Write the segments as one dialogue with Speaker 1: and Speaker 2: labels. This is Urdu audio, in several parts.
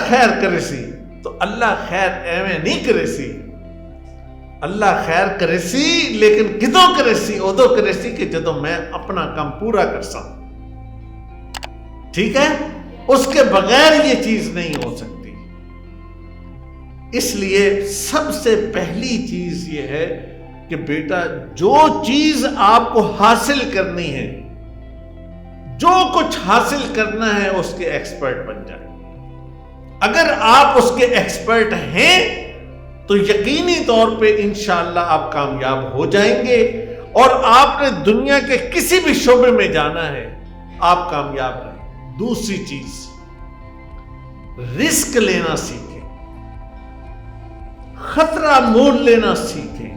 Speaker 1: خیر کرے سی تو اللہ خیر ایویں نہیں کرے سی. اللہ خیر کرے سی لیکن کدوں کرے سی؟ ادو کرے سی کہ جدوں میں اپنا کام پورا کر سا. ٹھیک ہے؟ اس کے بغیر یہ چیز نہیں ہو سکتی. اس لیے سب سے پہلی چیز یہ ہے کہ بیٹا جو چیز آپ کو حاصل کرنی ہے، جو کچھ حاصل کرنا ہے، اس کے ایکسپرٹ بن جائے. اگر آپ اس کے ایکسپرٹ ہیں تو یقینی طور پہ انشاءاللہ آپ کامیاب ہو جائیں گے، اور آپ نے دنیا کے کسی بھی شعبے میں جانا ہے آپ کامیاب رہیں. دوسری چیز، رسک لینا سیکھیں، خطرہ مول لینا سیکھیں،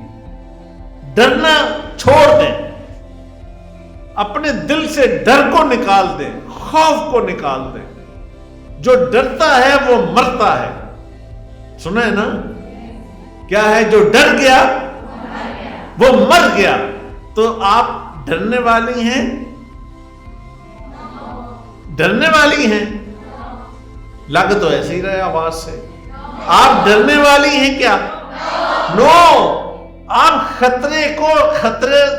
Speaker 1: ڈرنا چھوڑ دیں، اپنے دل سے ڈر کو نکال دیں، خوف کو نکال دیں. جو ڈرتا ہے وہ مرتا ہے. سنا ہے نا؟ کیا ہے؟ جو ڈر گیا وہ مر گیا. تو آپ ڈرنے والی ہیں؟ ڈرنے والی ہیں؟ لگ تو ایسے ہی رہے آواز سے. آپ ڈرنے والی ہیں کیا؟ نو. آپ خطرے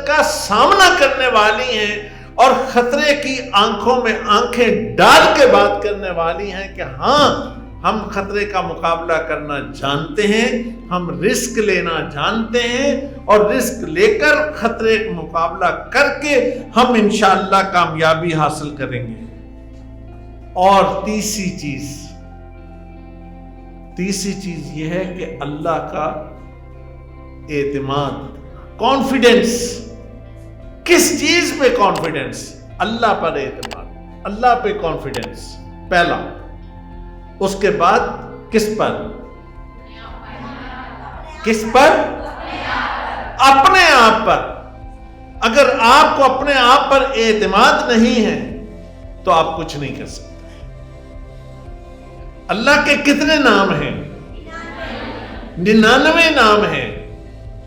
Speaker 1: کا سامنا کرنے والی ہیں، اور خطرے کی آنکھوں میں آنکھیں ڈال کے بات کرنے والی ہیں کہ ہاں ہم خطرے کا مقابلہ کرنا جانتے ہیں، ہم رسک لینا جانتے ہیں، اور رسک لے کر خطرے کا مقابلہ کر کے ہم انشاءاللہ کامیابی حاصل کریں گے. اور تیسری چیز یہ ہے کہ اللہ کا اعتماد، کانفیڈنس. کس چیز پہ کانفیڈنس؟ اللہ پر اعتماد، اللہ پہ کانفیڈنس پہلا. اس کے بعد کس پر؟ اپنے آپ پر. اگر آپ کو اپنے آپ پر اعتماد نہیں ہے تو آپ کچھ نہیں کر سکتے. اللہ کے کتنے نام ہیں؟ 99 نام ہیں.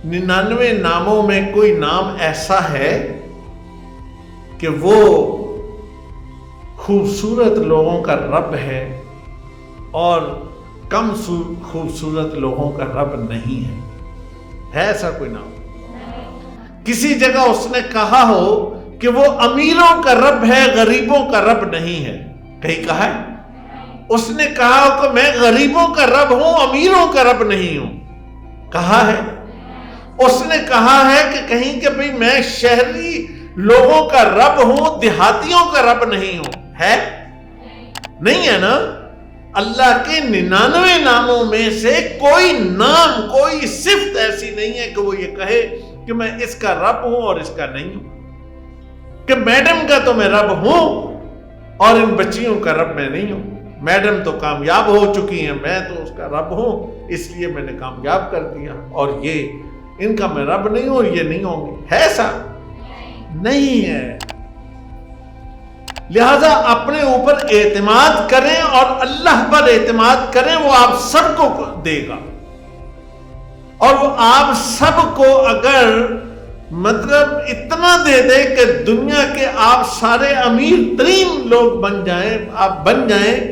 Speaker 1: 99 ناموں میں کوئی نام ایسا ہے کہ وہ خوبصورت لوگوں کا رب ہے اور کم خوبصورت لوگوں کا رب نہیں ہے؟ ہے ایسا کوئی نام؟ کسی جگہ اس نے کہا ہو کہ وہ امیروں کا رب ہے، غریبوں کا رب نہیں ہے؟ کہیں کہا ہے؟ اس نے کہا ہو کہ میں غریبوں کا رب ہوں، امیروں کا رب نہیں ہوں؟ کہا ہے؟ اس نے کہا ہے کہ کہیں کہ بھئی میں شہری لوگوں کا رب ہوں، دیہاتیوں کا رب نہیں ہوں؟ ہے؟ نہیں ہے نا؟ اللہ کے 99 ناموں میں سے کوئی نام، کوئی صفت ایسی نہیں ہے کہ وہ یہ کہے کہ میں اس کا رب ہوں اور اس کا نہیں ہوں. کہ میڈم کا تو میں رب ہوں اور ان بچیوں کا رب میں نہیں ہوں. میڈم تو کامیاب ہو چکی ہیں، میں تو اس کا رب ہوں، اس لیے میں نے کامیاب کر دیا، اور یہ ان کا میں رب نہیں ہوں اور یہ نہیں ہوں گے. ہے ایسا؟ نہیں ہے. لہذا اپنے اوپر اعتماد کریں اور اللہ پر اعتماد کریں، وہ آپ سب کو دے گا. اور وہ آپ سب کو اگر مطلب اتنا دے دے کہ دنیا کے آپ سارے امیر ترین لوگ بن جائیں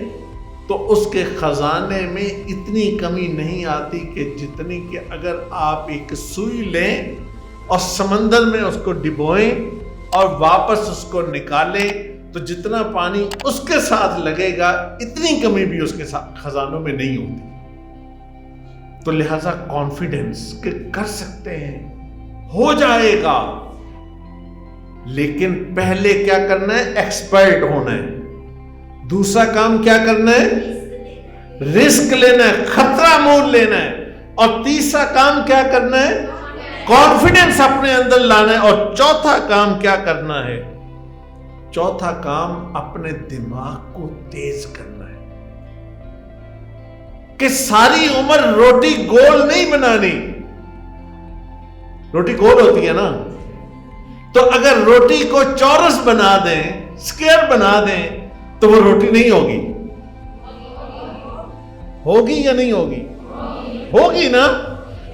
Speaker 1: تو اس کے خزانے میں اتنی کمی نہیں آتی کہ جتنی کہ اگر آپ ایک سوئی لیں اور سمندر میں اس کو ڈبوئیں اور واپس اس کو نکالیں تو جتنا پانی اس کے ساتھ لگے گا اتنی کمی بھی اس کے ساتھ خزانوں میں نہیں ہوتی. تو لہذا کانفیڈنس کہ کر سکتے ہیں، ہو جائے گا. لیکن پہلے کیا کرنا ہے؟ ایکسپرٹ ہونا ہے. دوسرا کام کیا کرنا ہے؟ رسک لینا ہے، خطرہ مول لینا ہے. اور تیسرا کام کیا کرنا ہے؟ کانفیڈنس اپنے اندر لانا ہے. اور چوتھا کام کیا کرنا ہے؟ چوتھا کام اپنے دماغ کو تیز کرنا ہے. کہ ساری عمر روٹی گول نہیں بنانی. روٹی گول ہوتی ہے نا، تو اگر روٹی کو چورس بنا دیں، اسکوائر بنا دیں تو وہ روٹی نہیں ہوگی. ہوگی یا نہیں ہوگی؟ ہوگی نا.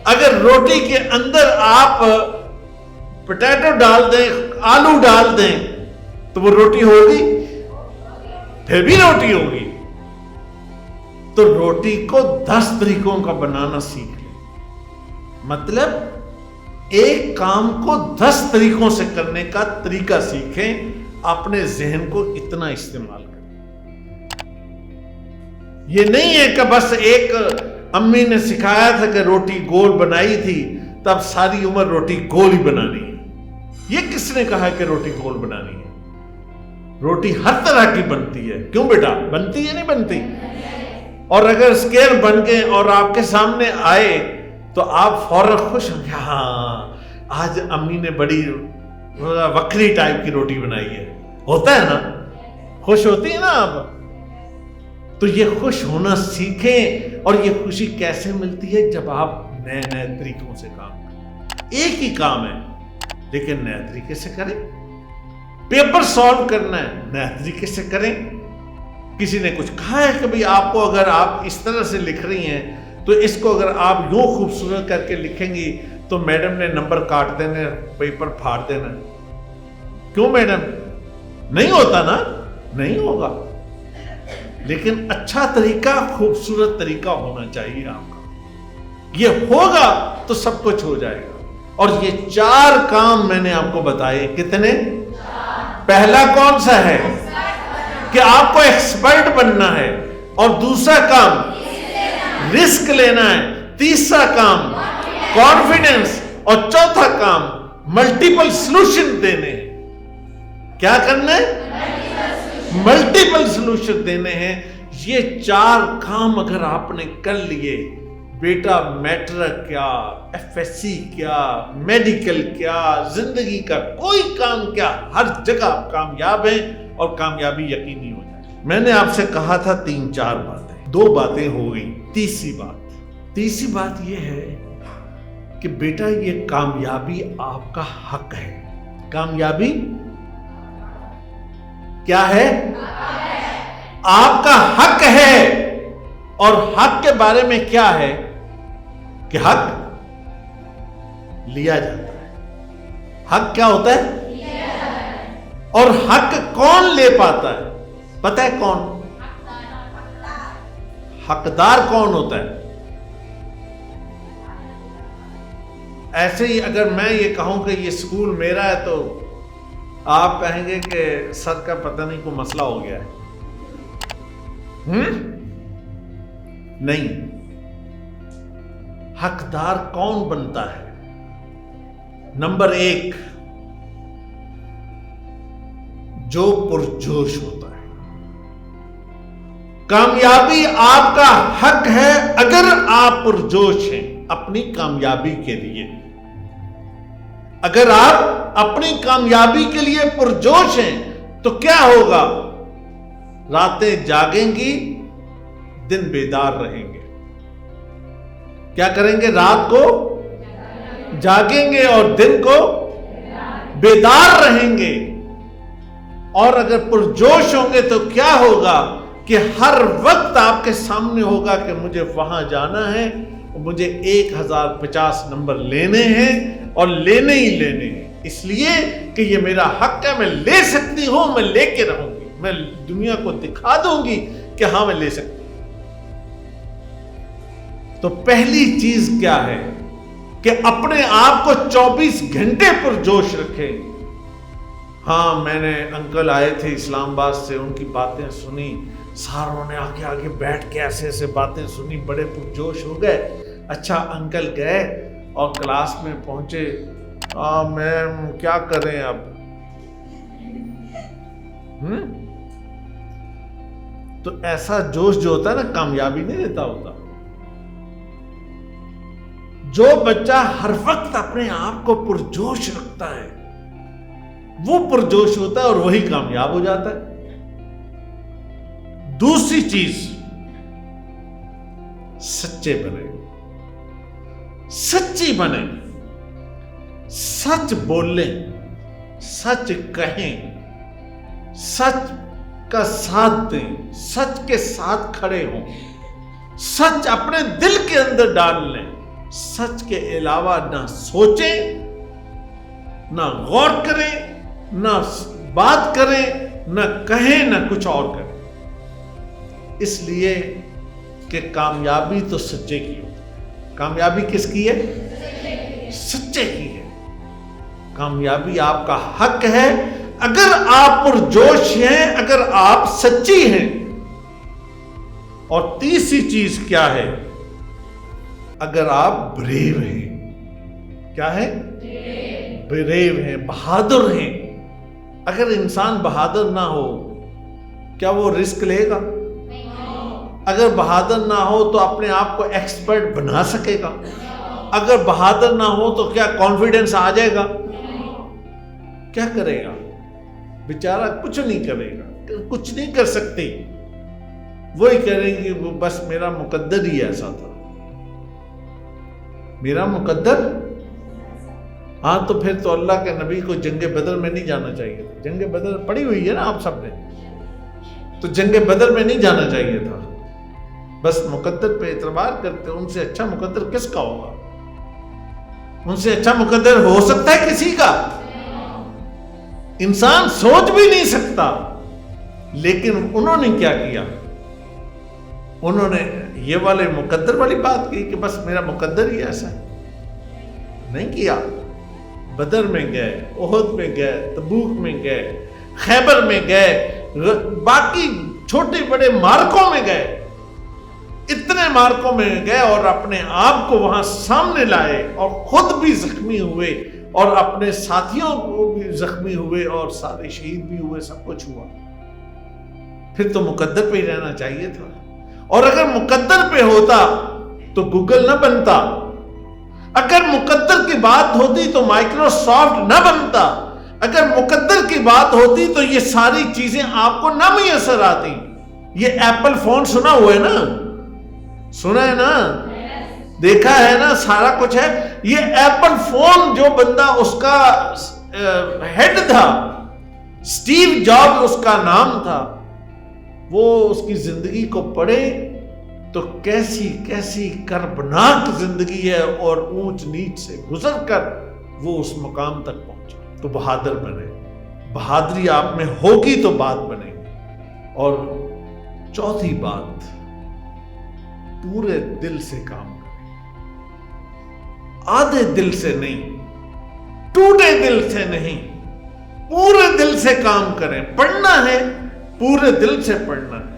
Speaker 1: اگر روٹی کے اندر آپ پوٹیٹو ڈال دیں، آلو ڈال دیں تو وہ روٹی ہوگی؟ پھر بھی روٹی ہوگی. تو روٹی کو 10 طریقوں کا بنانا سیکھ لیں. مطلب ایک کام کو 10 طریقوں سے کرنے کا طریقہ سیکھیں. اپنے ذہن کو اتنا استعمال کریں. یہ نہیں ہے کہ بس ایک امی نے سکھایا تھا کہ روٹی گول بنائی تھی تب ساری عمر روٹی گول ہی بنانی ہے. یہ کس نے کہا کہ روٹی گول بنانی ہے؟ روٹی ہر طرح کی بنتی ہے. کیوں بیٹا؟ بنتی ہے نہیں بنتی؟ اور اگر اسکیئر بن گئے اور آپ کے سامنے آئے تو آپ فوراً خوش ہوں گے، ہاں آج امی نے بڑی وکری ٹائپ کی روٹی بنائی ہے. ہوتا ہے نا؟ خوش ہوتی ہے نا آپ؟ تو یہ خوش ہونا سیکھیں. اور یہ خوشی کیسے ملتی ہے؟ جب آپ نئے نئے طریقوں سے کام کریں. ایک ہی کام ہے لیکن نئے طریقے سے کریں. پیپر سالو کرنا ہے، نئے طریقے سے کریں. کسی نے کچھ کہا ہے کہ بھئی آپ کو اگر آپ اس طرح سے لکھ رہی ہیں تو اس کو اگر آپ یوں خوبصورت کر کے لکھیں گی تو میڈم نے نمبر کاٹ دینے، پیپر پھاڑ دینا. کیوں میڈم؟ نہیں ہوتا نا؟ نہیں ہوگا. لیکن اچھا طریقہ، خوبصورت طریقہ ہونا چاہیے آپ کا. یہ ہوگا تو سب کچھ ہو جائے گا. اور یہ 4 کام میں نے آپ کو بتائے. کتنے؟ پہلا کون سا ہے؟ کہ آپ کو ایکسپرٹ بننا ہے. اور دوسرا کام رسک لینا ہے. تیسرا کام کانفیڈنس. اور چوتھا کام ملٹیپل سلوشن دینے ہیں. کیا کرنا ہے؟ ملٹیپل سلوشن دینے ہیں. یہ 4 کام اگر آپ نے کر لیے، بیٹا میٹرک کیا، ایف ایس سی کیا، میڈیکل کیا، زندگی کا کوئی کام کیا، ہر جگہ آپ کامیاب ہیں اور کامیابی یقینی ہو جائے. میں نے آپ سے کہا تھا 3-4 باتیں. 2 باتیں ہو گئی. تیسری بات یہ ہے کہ بیٹا یہ کامیابی آپ کا حق ہے. کامیابی کیا ہے؟ آپ کا حق ہے. اور حق کے بارے میں کیا ہے کہ حق لیا جاتا ہے. حق کیا ہوتا ہے؟ لیا جاتا ہے. اور حق کون لے پاتا ہے؟ پتہ ہے کون؟ حقدار کون ہوتا ہے؟ ایسے ہی اگر میں یہ کہوں کہ یہ سکول میرا ہے تو آپ کہیں گے کہ سر کا پتہ نہیں کوئی مسئلہ ہو گیا ہے. نہیں. حقدار کون بنتا ہے؟ نمبر 1 جو پرجوش ہوتا ہے. کامیابی آپ کا حق ہے اگر آپ پرجوش ہیں اپنی کامیابی کے لیے. اگر آپ اپنی کامیابی کے لیے پرجوش ہیں تو کیا ہوگا؟ راتیں جاگیں گی، دن بیدار رہیں گے. کیا کریں گے؟ رات کو جاگیں گے اور دن کو بیدار رہیں گے. اور اگر پرجوش ہوں گے تو کیا ہوگا کہ ہر وقت آپ کے سامنے ہوگا کہ مجھے وہاں جانا ہے، مجھے 1050 نمبر لینے ہیں اور لینے ہی لینے ہیں. اس لیے کہ یہ میرا حق ہے، میں لے سکتی ہوں، میں لے کے رہوں گی. میں دنیا کو دکھا دوں گی کہ ہاں میں لے سکتی ہوں. تو پہلی چیز کیا ہے کہ اپنے آپ کو 24 گھنٹے پر جوش رکھیں. ہاں میں نے انکل آئے تھے اسلام آباد سے، ان کی باتیں سنی، ساروں نے آگے آگے بیٹھ کے ایسے ایسے باتیں سنی، بڑے پرجوش ہو گئے. اچھا انکل گئے اور کلاس میں پہنچے، میم کیا کریں اب؟ تو ایسا جوش جو ہوتا ہے نا کامیابی نہیں دیتا ہوتا. جو بچہ ہر وقت اپنے آپ کو پرجوش رکھتا ہے وہ پرجوش ہوتا ہے اور وہی کامیاب ہو جاتا ہے. دوسری چیز، سچے بنے، سچی بنے، سچ بولیں، سچ کہیں، سچ کا ساتھ دیں، سچ کے ساتھ کھڑے ہوں، سچ اپنے دل کے اندر ڈال لیں. سچ کے علاوہ نہ سوچیں، نہ غور کریں، نہ بات کریں، نہ کہیں، نہ کچھ اور کریں. اس لیے کہ کامیابی تو سچے کی ہوتی ہے. کامیابی کس کی ہے؟ سچے کی ہے. کامیابی آپ کا حق ہے اگر آپ پرجوش ہیں، اگر آپ سچی ہیں. اور تیسری چیز کیا ہے؟ اگر آپ بریو ہیں. کیا ہے؟ بریو ہیں، بہادر ہیں. اگر انسان بہادر نہ ہو کیا وہ رسک لے گا؟ اگر بہادر نہ ہو تو اپنے آپ کو ایکسپرٹ بنا سکے گا؟ اگر بہادر نہ ہو تو کیا کانفیڈنس آ جائے گا؟ کیا کرے گا بیچارہ؟ کچھ نہیں کرے گا، کچھ نہیں کر سکتی. وہی کریں گے وہ بس میرا مقدر ہی ایسا تھا، میرا مقدر. ہاں تو پھر تو اللہ کے نبی کو جنگ بدر میں نہیں جانا چاہیے تھا. جنگ بدر پڑھی ہوئی ہے نا آپ سب نے، تو جنگ بدر میں نہیں جانا چاہیے تھا. بس مقدر پہ اعتبار کرتے. ان سے اچھا مقدر کس کا ہوگا؟ ان سے اچھا مقدر ہو سکتا ہے کسی کا؟ انسان سوچ بھی نہیں سکتا. لیکن انہوں نے کیا کیا؟ انہوں نے یہ والے مقدر والی بات کی کہ بس میرا مقدر ہی ایسا ہے. نہیں کیا. بدر میں گئے، احد میں گئے، تبوک میں گئے، خیبر میں گئے، باقی چھوٹے بڑے مارکوں میں گئے. اتنے مارکوں میں گئے اور اپنے آپ کو وہاں سامنے لائے اور خود بھی زخمی ہوئے اور اپنے ساتھیوں کو بھی زخمی ہوئے اور سارے شہید بھی ہوئے. سب کچھ ہوا. پھر تو مقدر پہ ہی رہنا چاہیے تھا. اور اگر مقدر پہ ہوتا تو گوگل نہ بنتا. اگر مقدر کی بات ہوتی تو مائکروسافٹ نہ بنتا. اگر مقدر کی بات ہوتی تو یہ ساری چیزیں آپ کو نہ میسر آتی. یہ ایپل فون سنا ہوا ہے نا، سنا ہے نا، دیکھا ہے نا، سارا کچھ ہے. یہ ایپل فون جو بندہ اس کا ہیڈ تھا، سٹیو جاب اس کا نام تھا، وہ اس کی زندگی کو پڑھے تو کیسی کیسی کربناک زندگی ہے، اور اونچ نیچ سے گزر کر وہ اس مقام تک پہنچا. تو بہادر بنے. بہادری آپ میں ہوگی تو بات بنے گی. اور چوتھی بات، پورے دل سے کام کریں. آدھے دل سے نہیں، ٹوٹے دل سے نہیں، پورے دل سے کام کریں. پڑھنا ہے پورے دل سے پڑھنا ہے.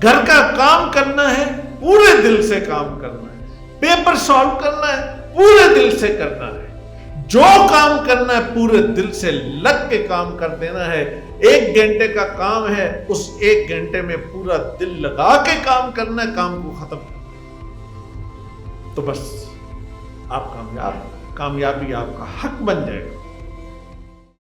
Speaker 1: گھر کا کام کرنا ہے پورے دل سے کام کرنا ہے. پیپر سالو کرنا ہے پورے دل سے کرنا ہے. جو کام کرنا ہے پورے دل سے لگ کے کام کر دینا ہے. 1 گھنٹے کا کام ہے، اس 1 گھنٹے میں پورا دل لگا کے کام کرنا ہے، کام کو ختم کرنا ہے. تو بس آپ کامیابی آپ کا حق بن جائے گا.